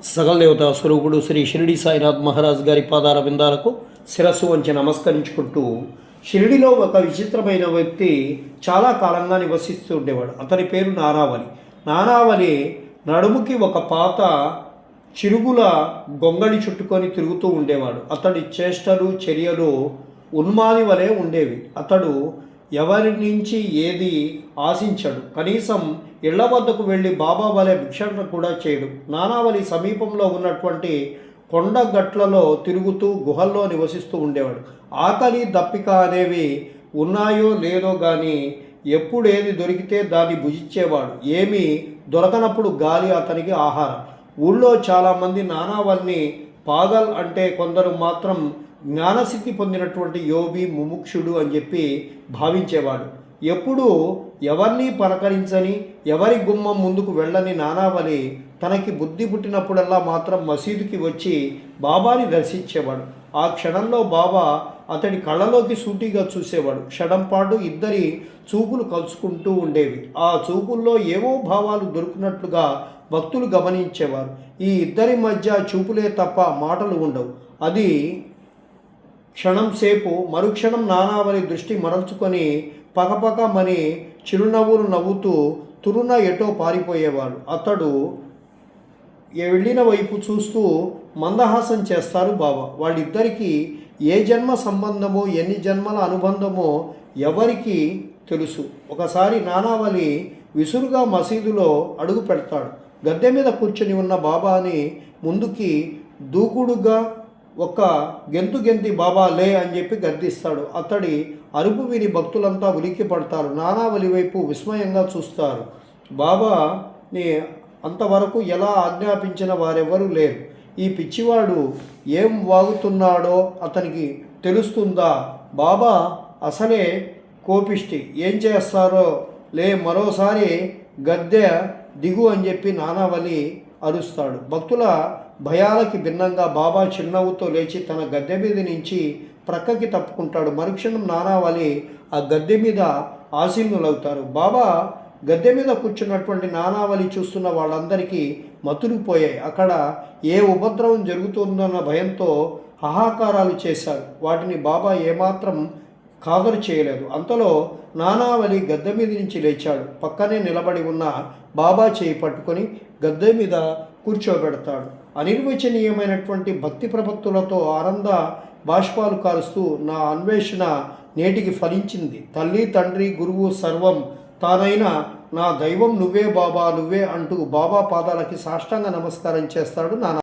సకల దేవతా స్వరూపుడు శ్రీ షిరిడి సాయినాథ్ మహారాజ్ గారి పాదాల విందాలకు శిరస్సు వంచి నమస్కరించుకుంటూ, షిరిడిలో ఒక విచిత్రమైన వ్యక్తి చాలా కాలంగా నివసిస్తూ ఉండేవాడు. అతని పేరు నానావలి. నానావలి నడుముకి ఒక పాత చిరుగుల గొంగళి చుట్టుకొని తిరుగుతూ ఉండేవాడు. అతడి చేష్టలు చర్యలు ఉన్మాది వలె ఉండేవి. అతడు ఎవరి నుంచి ఏది ఆశించడు. కనీసం ఇళ్ల వద్దకు వెళ్ళి బాబా వలె భిక్షణ కూడా చేయడు. నానావలి సమీపంలో ఉన్నటువంటి కొండగట్లలో తిరుగుతూ గుహల్లో నివసిస్తూ ఉండేవాడు. ఆకలి దప్పిక అనేవి ఉన్నాయో లేదో కానీ ఎప్పుడేది దొరికితే దాన్ని భుజించేవాడు. ఏమీ దొరకనప్పుడు గాలి అతనికి ఆహారం. ఊళ్ళో చాలామంది నానావల్ని పాగల్ అంటే కొందరు మాత్రం జ్ఞానసిద్ధి పొందినటువంటి యోగి ముముక్షుడు అని చెప్పి భావించేవాడు. ఎప్పుడూ ఎవరిని పలకరించని, ఎవరి గుమ్మం ముందుకు వెళ్ళని నానావలి తనకి బుద్ధి పుట్టినప్పుడల్లా మాత్రం మసీదుకి వచ్చి బాబాని దర్శించేవాడు. ఆ క్షణంలో బాబా అతడి కళ్ళలోకి సూటిగా చూసేవాడు. క్షణం పాటు ఇద్దరి చూపులు కలుసుకుంటూ ఉండేవి. ఆ చూపుల్లో ఏవో భావాలు దొరికినట్లుగా భక్తులు గమనించేవారు. ఈ ఇద్దరి మధ్య చూపులే తప్ప మాటలు ఉండవు. అది క్షణం సేపు. మరుక్షణం నానావలి దృష్టి మరల్చుకొని పకపక మని చిరునవ్వులు నవ్వుతూ తురున ఎటో పారిపోయేవాడు. అతడు వెళ్ళిన వైపు చూస్తూ మందహాసం చేస్తారు బాబా. వాళ్ళిద్దరికీ ఏ జన్మ సంబంధమో ఎన్ని జన్మల అనుబంధమో ఎవరికి తెలుసు. ఒకసారి నానావలి విసురుగా మసీదులో అడుగు పెడతాడు. గద్దె మీద కూర్చొని ఉన్న బాబాని ముందుకి దూకుడుగా ఒక గెంతి బాబా లే అని చెప్పి గద్దిస్తాడు. అతడి అరుపు విని భక్తులంతా ఉలిక్కి పడతారు. నానావలి వైపు విస్మయంగా చూస్తారు. బాబాని అంతవరకు ఎలా ఆజ్ఞాపించిన వారెవరూ లేరు. ఈ పిచ్చివాడు ఏం వాగుతున్నాడో అతనికి తెలుస్తుందా? బాబా అసలే కోపిష్టి, ఏం చేస్తారో లే, మరోసారి గద్దె దిగు అని చెప్పి నానావలి అరుస్తాడు. భక్తుల భయాలకి భిన్నంగా బాబా చిరునవ్వుతో లేచి తన గద్దె మీద నుంచి ప్రక్కకి తప్పుకుంటాడు. మరుక్షణం నానావలి ఆ గద్దె మీద ఆసీనులవుతారు. బాబా గద్దె మీద కూర్చున్నటువంటి నానావలి చూస్తున్న వాళ్ళందరికీ మతులిపోయాయి. అక్కడ ఏ ఉపద్రవం జరుగుతుందన్న భయంతో హాహాకారాలు చేశారు. వాటిని బాబా ఏమాత్రం ఖాదరు చేయలేదు. అంతలో నానావలి గద్దె మీద నుంచి లేచాడు. పక్కనే నిలబడి ఉన్న బాబా చేయి పట్టుకొని గద్దె మీద కూర్చోబెడతాడు. అనిర్వచనీయమైనటువంటి భక్తి ప్రపత్తులతో ఆనంద బాష్పాలు కారుస్తూ, నా అన్వేషణ నేటికి ఫలించింది. తల్లి తండ్రి గురువు సర్వం తానైనా నా దైవం నువ్వే బాబా, నువ్వే అంటూ బాబా పాదాలకి సాష్టాంగ నమస్కారం చేస్తాడు నాన్న.